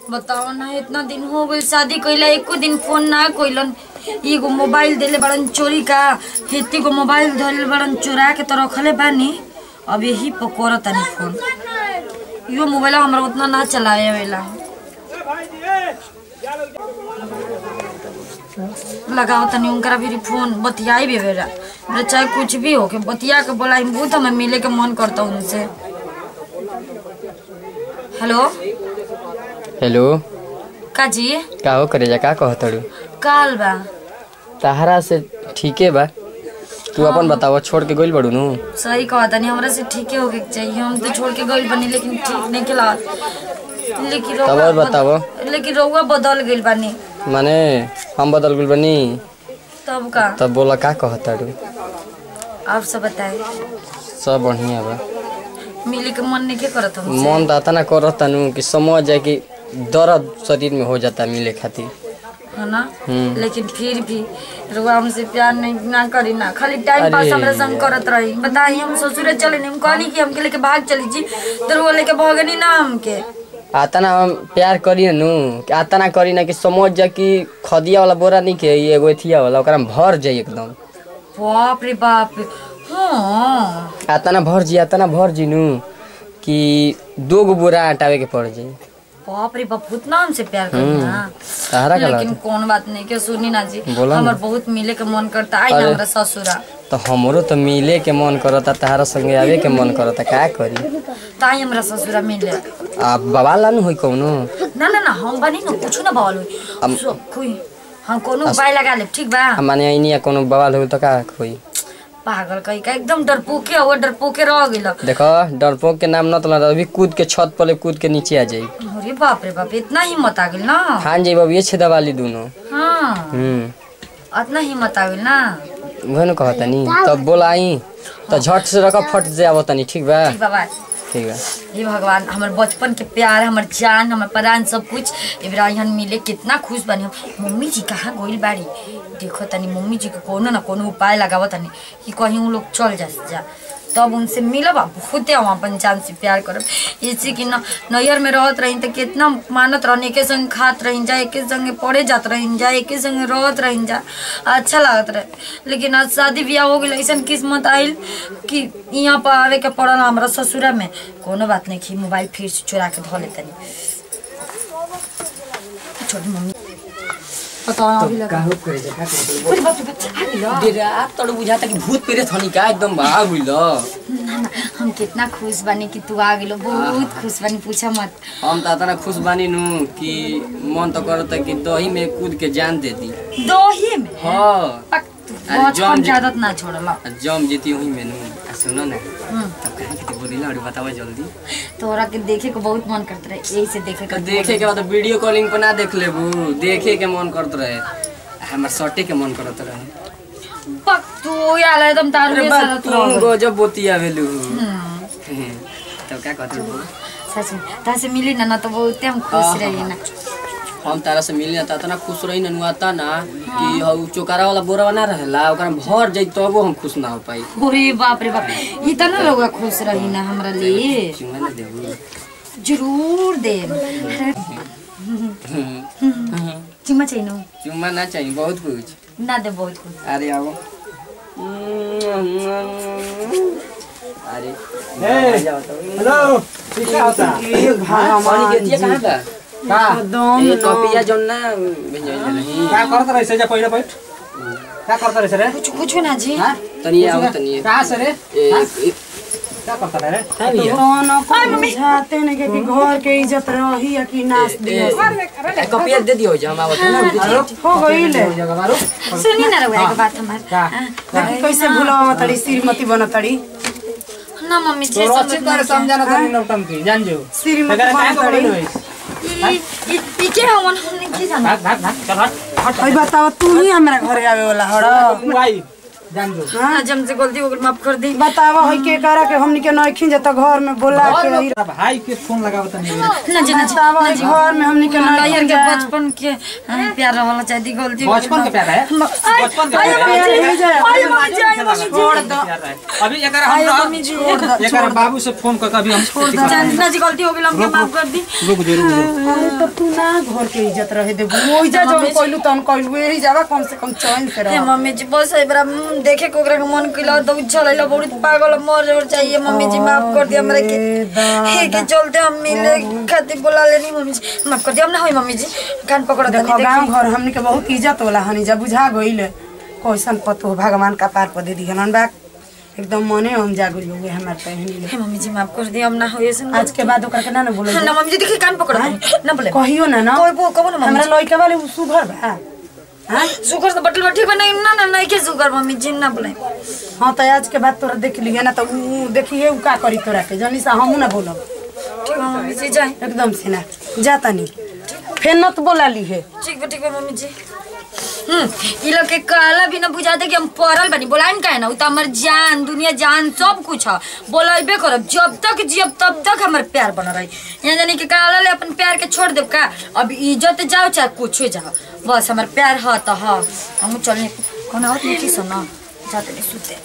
बताओ ना, इतना दिन हो गई शादी कइला, एको दिन फोन ना कइलन। एगो मोबाइल देले बड़न चोरी का, हेती को मोबाइल धरले बड़न चुरा के तो रखले बानी। अब यही पकोर तनी फोन, यो मोबाइल हमरा उतना ना चलावे वाला। लगाओ तनी उनकरा भी फोन, बतियाई भी बेरा मेरा, चाहे कुछ भी हो के बतिया के बोलाई। बहुत हमें मिले के मन करता उनसे। हेलो हेलो का जी का हो करे जा का कहतड़ू काल बा तहरा से ठीके बा। तू अपन बतावा, छोड़ के गइल बड़ू नु? सही कहता नहीं, हमरा से ठीके हो के चाहिए। हम तो छोड़ के गइल बनी लेकिन ठीक नहीं के लागत। लेकिन तब और बतावा। लेकिन रउआ बदल गइल बानी। माने हम बदल गइल बानी? तब का? तब बोला का कहतड़ू? आप सब बताए। सब बढ़िया बा। मिले के मन नहीं के करत हमसे। मन दाता ना करत नु कि समझ जाए कि दर्द शरीर में हो जाता मिले खातिर, है ना? लेकिन फिर भी रुआ हमसे प्यार नहीं ना करी ना, खाली टाइम पास हमरा संग करत रही। बताइए हम ससुरे चले नहीं, हम कहनी कि हमके लेके भाग चली जी, तो रुआ लेके भागनी ना हमके। आता ना हम प्यार करी नु, आता ना करी ना कि समझ जा कि खदिया वाला बोरा नहीं के एगो एथिया वाला ओकरा में भर जाई एकदम। बाप रे बाप। हाँ आता ना भर जी नु कि 2 गो बोरा हटावे के पड़ जाई। बाप रे बाप, उतना हमसे प्यार करना। लेकिन कौन बात नहीं के सुनी ना जी, हमार बहुत मिले के मन करता। आई ना हमरा ससुरा। तो हमरो तो मिले के मन करता, तारा संगे आवे के मन करता, का करी? ताई हमरा ससुरा मिले। आ बवाल लानु होई कोनो? ना ना ना, हम बनी न कुछ ना बवाल होई। सब कोई हम कोनो उपाय लगा ले, ठीक बा? माने आइनी कोनो बवाल हो तो का होई? पागल कहीं का एकदम डरपोके हो, डरपोके रह गेल। देखो डरपोक के नाम न तो अभी कूद के छत पर कूद के नीचे आ जाई। अरे बाप रे बाप, इतना हिम्मत आ गेल ना? खान जाई बाबू, ये छेदा वाली दोनों। हां इतना हिम्मत आ गेल ना? वहन कहता नी तब बोलाई तो झट से रख फट से आवतनी, ठीक बा? ठीक बा, ठीक है। ये भगवान, हमर बचपन के प्यार, हमर जान, हमर प्राण सब कुछ एबरा यहाँ मिले कितना खुश बनी। मम्मी जी कहाँ गइल बाड़ी? देखो तनी मम्मी जी के कोनो ना कोनो उपाय लगाव तनी कि कहीं वो लोग चल जा, तब उनसे मिलब। बहुत हम अपन जान से प्यार करब। इसी कि नैहर में रहत रही तो कितना मानत रहनी, एके संग खात रही जा, एके संगे पढ़े जात रही जा, एके संगे रहत रही जा, अच्छा लागत रहे। लेकिन आज शादी ब्याह हो गई, ऐसा किस्मत आयल कि यहाँ पर आवे के पड़ल हमारा ससुरा में। कोनो बात नहीं कि मोबाइल फिर से चुरा के धो लेते। छोटी मम्मी बुझाता कि भूत पेरे थनी का एकदम भाग गइल। ना हम कितना खुश बानी कि तू आ गेलो, बहुत खुश बानी, पूछा मत। हम त इतना खुश बानी नु कि मन तो करता कि दही में कूद के जान दे दी। दही में? हां बचपन की आदत ना छोड़ला। जम जेती वही में नु। सुनो ना, तब कहां के बोलिला और बतावा जल्दी। तोरा के देखे को बहुत मन करत रहे, यही से देखे के। देखे के बाद वीडियो कॉलिंग पर ना देख लेबू, देखे के मन करत रहे, हमर सटे के मन करत रहे। पक तू याला एकदम तारू के साथ रहो। गजब बोतिया भेलू। तब क्या कहत हो? सच में तारा से मिली ना तो बहुत हम खुश रही ना। हम तारा से मिली ना तना खुश रही ना, आता ना कि हउ चोकारा वाला बोरा बना रहेला ओकरा भर जाई तब हम खुश ना हो पाई। अरे बाप रे बाप, इतना लोग खुश रही ना हमरा लिए। चुम्मा ना देबू? जरूर दे। चुम्मा चाहिए ना? चुम्मा ना चाहिए, बहुत कुछ ना दे, बहुत कुछ। अरे आओ। अरे हेलो, क्या होता? भगवान के दिया कहां का? ये कॉपिया जोन ना भेजल नहीं। क्या करत रहे से? जा पहिले बैठ। क्या करत रहे से रे? कुछ ना जी। हां तनी आओ तनी। कहां से रे? क्या करत रहे रे? दोनों को बुझाते नहीं कि घर के इज्जत रही या कि नाश दियो। कॉपिया दे दियो जा, हम आवत ना। हो गइले जगह मारो। सुनी ना रे एक बात हमार। देखी कैसे भुलावा तड़ी, श्रीमती बनतड़ी ना मम्मी जी। तो अच्छी तरह समझाना तनी नौटंकी जान जो। श्रीमती बनतड़ी ई के हमन हमने की जाना। भाग भाग भाग चल हट। भाई बताओ, तू ही हमरा घरे आवे वाला हड़? भाई जान जो हां हमसे गलती हो गई माफ कर दी बतावा है के करा के हमनी के नइखिन जत घर में बोला के भाई के फोन लगावत नहीं ना जना बतावा है घर में हमनी के यार नइखिन के बचपन के प्यार रहला चाहिए गलती बचपन का प्यार है बचपन का प्यार है छोड़ दो अभी अगर हम अगर बाबू से फोन कर कभी हम ना जी गलती हो गई हमके माफ कर दी रुक जरूर अरे तो तू ना घर के इज्जत रहे दे वो इज्जत जो कोइलू तन कोइलू एही जावा कम से कम चैन से ए रह मम्मी जी बस है बरा देखे को ओकरा के मन कइला तो चलैला बहुत पागल मर और चाहिए मम्मी जी माफ कर दिया हमरा के हे के चलते हम मिले खातिर बुला लेनी मम्मी जी माफ कर दिया हम ना होई मम्मी जी कान पकड़ दे देखो गांव घर हमनी के बहुत इज्जत होला हनी जब बुझा गइले कैसन पतो भगवान का पार पर दे दिहन बा एकदम मने हम जागुल हो गए हमार पहनी हे मम्मी जी माफ कर दिया हम ना होई ऐसे आज के बाद ओकरा के ना बोले ना मम्मी जी देखी कान पकड़ ना बोले कहियो ना ना कोई वो कबो ना मम्मी हमरा लइका वाले सुघर बा हां सुगर से बटल ठीक बना ना ना नहीं के सुगर मम्मी जी ना बोले हां तो आज के बाद तोरा देख लिया ना तो ऊ देखिए ऊ का करी तोरा के जनी सा हमू ना बोलब ठीक है मम्मी जी जाए एकदम से ना जाता नहीं फिर न तो बोला ली है ठीक है मम्मी जी ई लोग के काला भी ना बुझाते कि हम पड़ल बनी बोलाइन का है ना उ त हमर जान दुनिया जान सब कुछ है बोलबे करब जब तक जियब तब तक हमर प्यार बन रही यहाँ जानी कि काला ले अपन प्यार के छोड़ देब का अब इज्जत जाओ चाहे कुछ जाओ बस हमर प्यार है तो हाँ हम चलने कोना होत नहीं की सुना जाते नहीं सुते